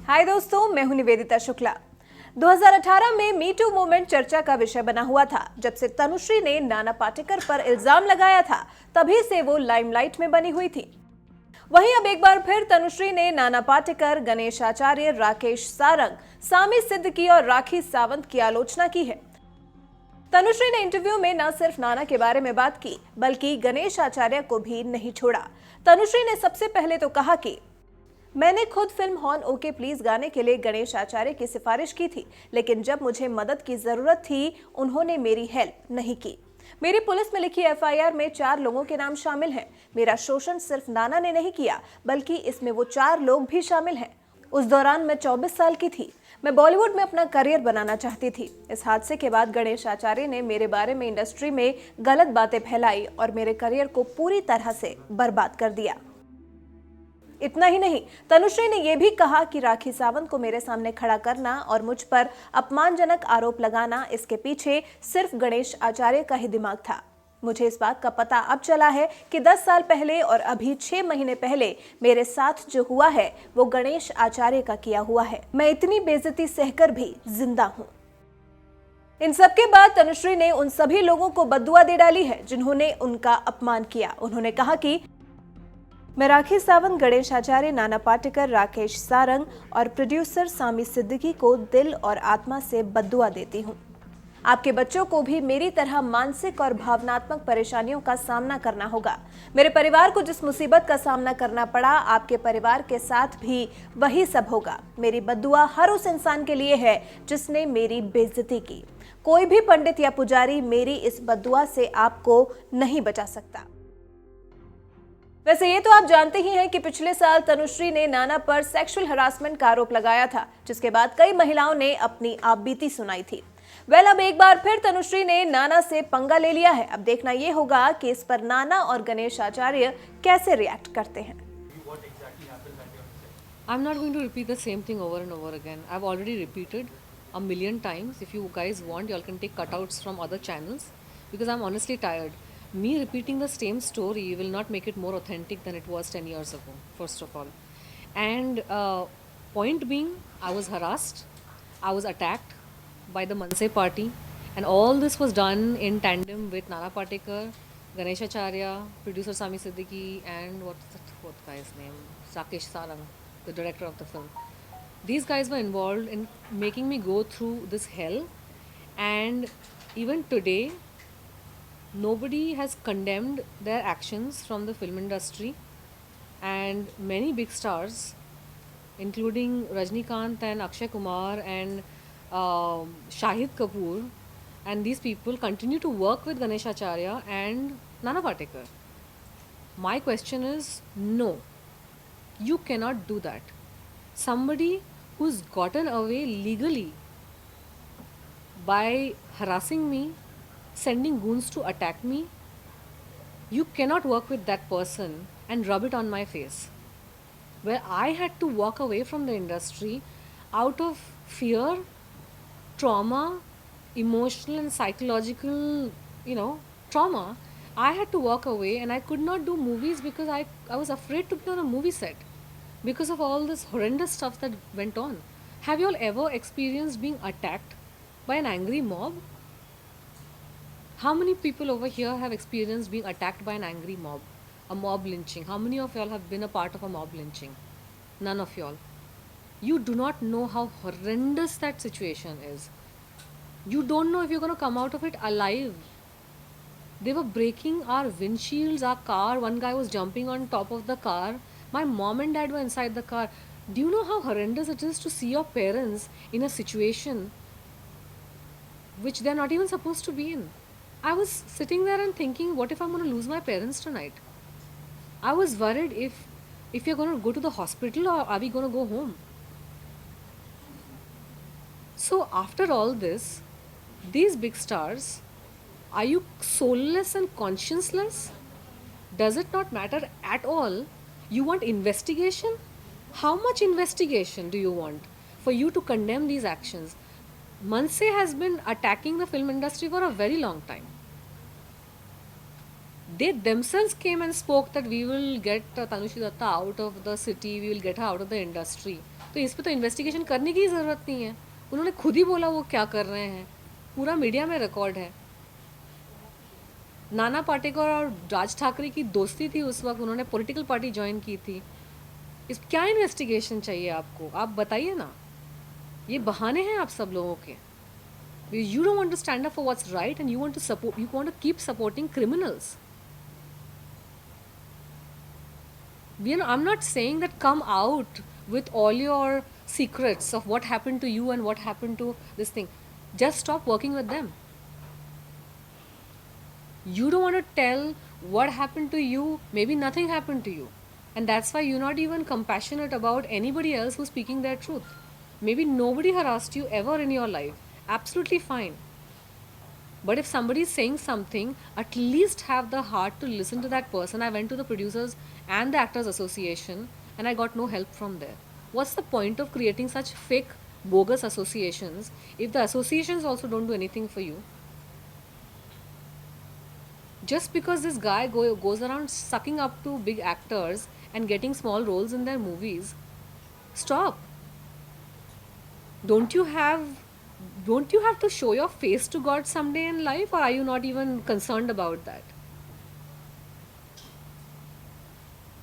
हाय दोस्तों, मैं हूं निवेदिता शुक्ला। 2018 में मी टू मूवमेंट चर्चा का विषय बना हुआ था। जब से तनुश्री ने नाना पाटेकर पर इल्जाम लगाया था, तभी से वो लाइमलाइट में बनी हुई थी। वहीं अब एक बार फिर तनुश्री ने नाना पाटेकर, गणेश आचार्य, राकेश सारंग, सामी सिद्दीकी और राखी सावंत की आलोचना की है। तनुश्री ने इंटरव्यू में न सिर्फ नाना के बारे में बात की, बल्कि गणेश आचार्य को भी नहीं छोड़ा। तनुश्री ने सबसे पहले तो कहा कि मैंने खुद फिल्म हॉर्न ओके प्लीज गाने के लिए गणेश आचार्य की सिफारिश की थी, लेकिन जब मुझे मदद की जरूरत थी, उन्होंने मेरी हेल्प नहीं की। मेरी पुलिस में लिखी एफआईआर में 4 लोगों के नाम शामिल हैं। मेरा शोषण सिर्फ नाना ने नहीं किया, बल्कि इसमें वो 4 लोग भी शामिल हैं। उस दौरान मैं 24 साल की थी। मैं बॉलीवुड में अपना करियर बनाना चाहती थी। इस हादसे के बाद गणेश आचार्य ने मेरे बारे में इंडस्ट्री में गलत बातें फैलाई और मेरे करियर को पूरी तरह से बर्बाद कर दिया। इतना ही नहीं, तनुश्री ने यह भी कहा कि राखी सावंत को मेरे सामने खड़ा करना और मुझ पर अपमानजनक आरोप लगाना, इसके पीछे सिर्फ गणेश आचार्य का ही दिमाग था। मुझे इस बात का पता अब चला है कि 10 साल पहले और अभी 6 महीने पहले मेरे साथ जो हुआ है, वो गणेश आचार्य का किया हुआ है। मैं इतनी बेइज्जती सहकर भी जिंदा हूं। इन सबके बाद तनुश्री ने उन सभी लोगों को बद्दुआ दे डाली है जिन्होंने उनका अपमान किया। उन्होंने कहा कि मैं राखी सावंत, गणेश आचार्य, नाना पाटेकर, राकेश सारंग और प्रोड्यूसर सामी सिद्दीकी को दिल और आत्मा से बद्दुआ देती हूं। आपके बच्चों को भी मेरी तरह मानसिक और भावनात्मक परेशानियों का सामना करना होगा। मेरे परिवार को जिस मुसीबत का सामना करना पड़ा, आपके परिवार के साथ भी वही सब होगा। मेरी बद्दुआ हर उस इंसान के लिए है जिसने मेरी बेइज्जती की। कोई भी पंडित या पुजारी मेरी इस बद्दुआ से आपको नहीं बचा सकता। वैसे ये तो आप जानते ही हैं कि पिछले साल तनुश्री ने नाना पर सेक्सुअल हरासमेंट का आरोप लगाया था, जिसके बाद कई महिलाओं ने अपनी आपबीती सुनाई थी। अब एक बार फिर तनुश्री ने नाना से पंगा ले लिया है। अब देखना ये होगा कि इस पर नाना और गणेश आचार्य कैसे रिएक्ट करते हैं। I'm not going to repeat the same thing over and over again. I've already repeated a million times. If you guys want, y'all can take cutouts from other channels because I'm honestly tired. Me repeating the same story will not make it more authentic than it was 10 years ago, first of all. And point being, I was harassed, I was attacked by the Manse party, and all this was done in tandem with Nana Patekar, Ganesh Acharya, producer Sami Siddiqui, and what's the fourth guy's name? Rakesh Sarang, the director of the film. These guys were involved in making me go through this hell, and even today, nobody has condemned their actions from the film industry, and many big stars, including Rajnikant and Akshay Kumar and Shahid Kapoor, and these people continue to work with Ganesh Acharya and Nana Patekar. My question is, no, you cannot do that. Somebody who's gotten away legally by harassing me, sending goons to attack me, you cannot work with that person and rub it on my face. Where I had to walk away from the industry out of fear, trauma, emotional and psychological, trauma. I had to walk away and I could not do movies because I was afraid to be on a movie set because of all this horrendous stuff that went on. Have you all ever experienced being attacked by an angry mob? How many people over here have experienced being attacked by an angry mob? A mob lynching. How many of y'all have been a part of a mob lynching? None of y'all. You do not know how horrendous that situation is. You don't know if you're going to come out of it alive. They were breaking our windshields, our car. One guy was jumping on top of the car. My mom and dad were inside the car. Do you know how horrendous it is to see your parents in a situation which they're not even supposed to be in? I was sitting there and thinking, what if I'm going to lose my parents tonight? I was worried if you're going to go to the hospital or are we going to go home? So after all this, these big stars, are you soulless and conscienceless? Does it not matter at all? You want investigation? How much investigation do you want for you to condemn these actions? Manse has been attacking the film industry for a very long time. They themselves came and spoke that we will get Tanushree Datta out of the city, we will get her out of the industry. तो इस पे तो investigation करने की ज़रूरत नहीं है, उन्होंने खुद ही बोला वो क्या कर रहे हैं, पूरा मीडिया में रिकॉर्ड है। नाना पाटेकर और राज ठाकरे की दोस्ती थी उस वक्त, उन्होंने पॉलिटिकल पार्टी ज्वाइन की थी। इस क्या इन्वेस्टिगेशन चाहिए आपको, आप बताइए ना। ये बहाने हैं आप सब लोगों के। You don't want to stand up for what's right and you want to keep supporting criminals. I'm not saying that come out with all your secrets of what happened to you and what happened to this thing. Just stop working with them. You don't want to tell what happened to you, maybe nothing happened to you. And that's why you're not even compassionate about anybody else who's speaking their truth. Maybe nobody harassed you ever in your life. Absolutely fine. But if somebody is saying something, at least have the heart to listen to that person. I went to the producers and the Actors Association and I got no help from there. What's the point of creating such fake, bogus associations if the associations also don't do anything for you? Just because this guy goes around sucking up to big actors and getting small roles in their movies, stop. Don't you have to show your face to God someday in life, or are you not even concerned about that?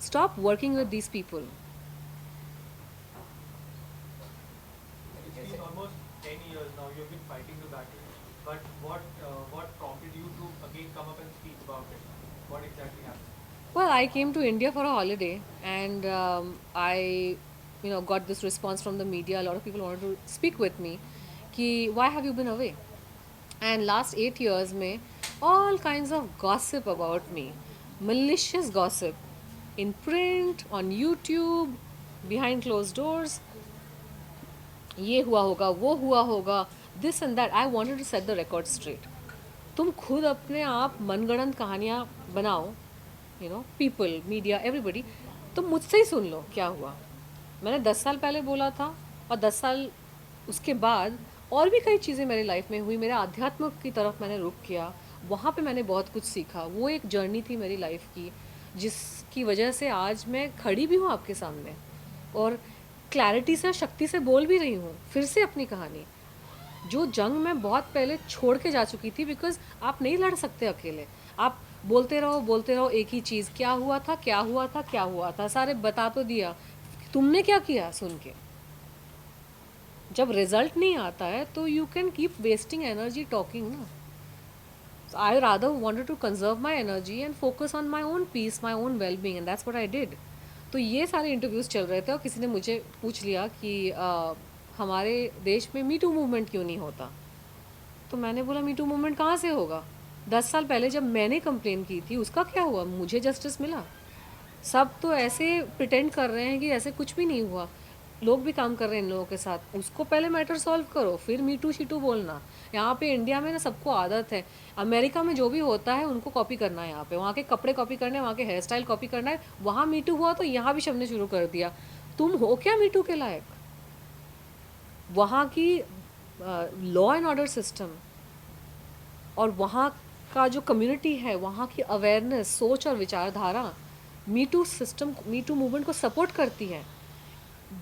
Stop working with these people. It's been almost 10 years now. You've been fighting the battle. But what prompted you to again come up and speak about it? What exactly happened? Well, I came to India for a holiday, and I, got this response from the media. A lot of people wanted to speak with me. Ki, why have you been away? And last 8 years, में all kinds of gossip about me, malicious gossip, in print, on YouTube, behind closed doors. ये हुआ होगा, वो हुआ होगा, this and that. I wanted to set the record straight. तुम खुद अपने आप मनगढ़ंत कहानियाँ बनाओ, पीपल, मीडिया, एवरीबडी, तुम मुझसे ही सुन लो क्या हुआ। मैंने 10 साल पहले बोला था, और 10 साल उसके बाद और भी कई चीज़ें मेरी लाइफ में हुई। मेरे आध्यात्म की तरफ मैंने रुख किया, वहाँ पे मैंने बहुत कुछ सीखा। वो एक जर्नी थी मेरी लाइफ की, जिसकी वजह से आज मैं खड़ी भी हूँ आपके सामने और क्लैरिटी से और शक्ति से बोल भी रही हूँ फिर से अपनी कहानी, जो जंग मैं बहुत पहले छोड़ के जा चुकी थी। बिकॉज आप नहीं लड़ सकते अकेले, आप बोलते रहो एक ही चीज़, क्या हुआ था, क्या हुआ था, क्या हुआ था, सारे बता तो दिया, तुमने क्या किया सुन के। जब रिजल्ट नहीं आता है तो you can keep wasting energy talking ना। I rather wanted to conserve my energy and focus on my own peace, my own well being, and that's what I did. तो ये सारे इंटरव्यूज़ चल रहे थे और किसी ने मुझे पूछ लिया कि हमारे देश में मी टू मूवमेंट क्यों नहीं होता। तो मैंने बोला मी टू मूवमेंट कहाँ से होगा? 10 साल पहले जब मैंने कंप्लेन की थी उसका क्या हुआ? मुझे जस्टिस मिला? सब तो ऐसे प्रिटेंड कर रहे हैं कि ऐसे कुछ भी नहीं हुआ। लोग भी काम कर रहे हैं इन लोगों के साथ। उसको पहले मैटर सॉल्व करो, फिर मी टू शी टू बोलना। यहाँ पे इंडिया में ना सबको आदत है, अमेरिका में जो भी होता है उनको कॉपी करना है। यहाँ पे वहाँ के कपड़े कॉपी करने हैं, वहाँ के हेयर स्टाइल कॉपी करना है। वहाँ मी टू हुआ तो यहाँ भी सबने शुरू कर दिया। तुम हो क्या मी टू के लायक? वहाँ की लॉ एंड ऑर्डर सिस्टम और वहाँ का जो कम्युनिटी है, वहाँ की अवेयरनेस, सोच और विचारधारा me too system, me too movement को सपोर्ट करती है।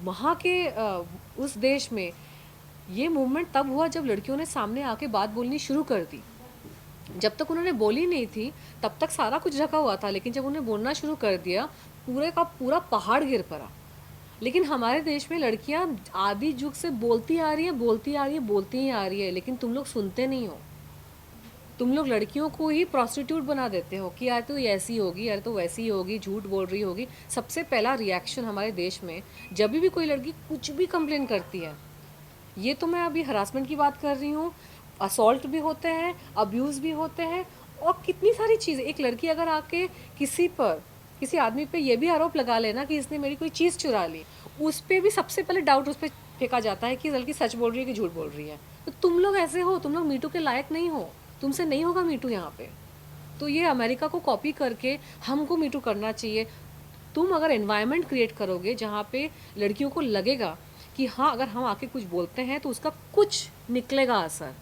वहाँ के उस देश में ये मूवमेंट तब हुआ जब लड़कियों ने सामने आके बात बोलनी शुरू कर दी। जब तक उन्होंने बोली नहीं थी तब तक सारा कुछ ढका हुआ था, लेकिन जब उन्हें बोलना शुरू कर दिया पूरे का पूरा पहाड़ गिर पड़ा। लेकिन हमारे देश में लड़कियां आदि युग से बोलती आ रही है, लेकिन तुम लोग सुनते नहीं हो। तुम लोग लड़कियों को ही प्रॉस्टिट्यूट बना देते हो कि यार तो ऐसी होगी, यार तो वैसी होगी, झूठ बोल रही होगी। सबसे पहला रिएक्शन हमारे देश में जब भी कोई लड़की कुछ भी कंप्लेन करती है, ये तो मैं अभी हरासमेंट की बात कर रही हूँ, असॉल्ट भी होते हैं, अब्यूज़ भी होते हैं और कितनी सारी चीज़ें। एक लड़की अगर आके किसी आदमी पे ये भी आरोप लगा लेना कि इसने मेरी कोई चीज़ चुरा ली, उस पर भी सबसे पहले डाउट उस पर फेंका जाता है कि लड़की सच बोल रही है कि झूठ बोल रही है। तो तुम लोग ऐसे हो, तुम लोग मीटू के लायक नहीं हो, तुमसे नहीं होगा मीटू यहाँ पे। तो ये अमेरिका को कॉपी करके हमको मीटू करना चाहिए। तुम अगर एनवायरनमेंट क्रिएट करोगे जहाँ पे लड़कियों को लगेगा कि हाँ अगर हम आके कुछ बोलते हैं तो उसका कुछ निकलेगा असर।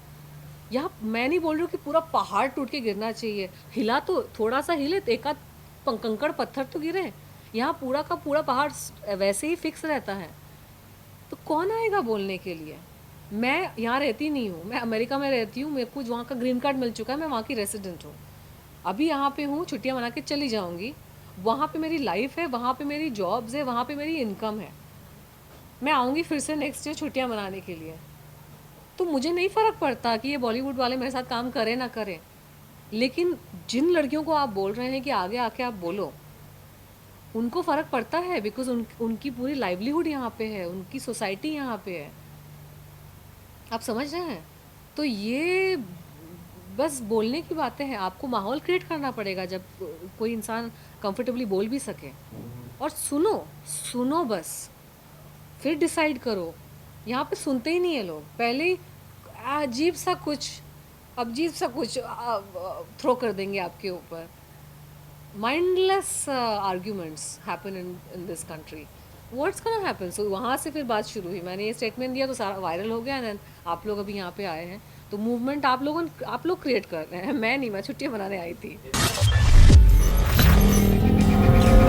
यहाँ मैं नहीं बोल रही हूँ कि पूरा पहाड़ टूट के गिरना चाहिए, हिला तो थोड़ा सा हिले, एक आध कंकड़ पत्थर तो गिरे। यहाँ पूरा का पूरा पहाड़ वैसे ही फिक्स रहता है। तो कौन आएगा बोलने के लिए? मैं यहाँ रहती नहीं हूँ, मैं अमेरिका में रहती हूँ, मेरे को वहाँ का ग्रीन कार्ड मिल चुका है, मैं वहाँ की रेसिडेंट हूँ। अभी यहाँ पे हूँ, छुट्टियाँ मना के चली जाऊँगी। वहाँ पे मेरी लाइफ है, वहाँ पे मेरी जॉब्स है, वहाँ पे मेरी इनकम है। मैं आऊँगी फिर से नेक्स्ट ईयर छुट्टियाँ मनाने के लिए। तो मुझे नहीं फ़र्क पड़ता कि ये बॉलीवुड वाले मेरे साथ काम करें ना करें। लेकिन जिन लड़कियों को आप बोल रहे हैं कि आगे आके आप बोलो, उनको फ़र्क पड़ता है, बिकॉज उनकी पूरी लाइवलीहुड यहाँ पे है, उनकी सोसाइटी यहाँ पे है। आप समझ रहे हैं? तो ये बस बोलने की बातें हैं, आपको माहौल क्रिएट करना पड़ेगा जब कोई इंसान कंफर्टेबली बोल भी सके। और सुनो, सुनो बस, फिर डिसाइड करो। यहाँ पे सुनते ही नहीं है लोग, पहले ही अजीब सा कुछ थ्रो कर देंगे आपके ऊपर। mindless arguments happen in this country. What's gonna happen? So वहाँ से फिर बात शुरू हुई, मैंने ये स्टेटमेंट दिया तो सारा वायरल हो गया, एंड आप लोग अभी यहाँ पे आए हैं, तो मूवमेंट आप लोग क्रिएट कर रहे हैं, मैं नहीं, मैं छुट्टियाँ मनाने आई थी।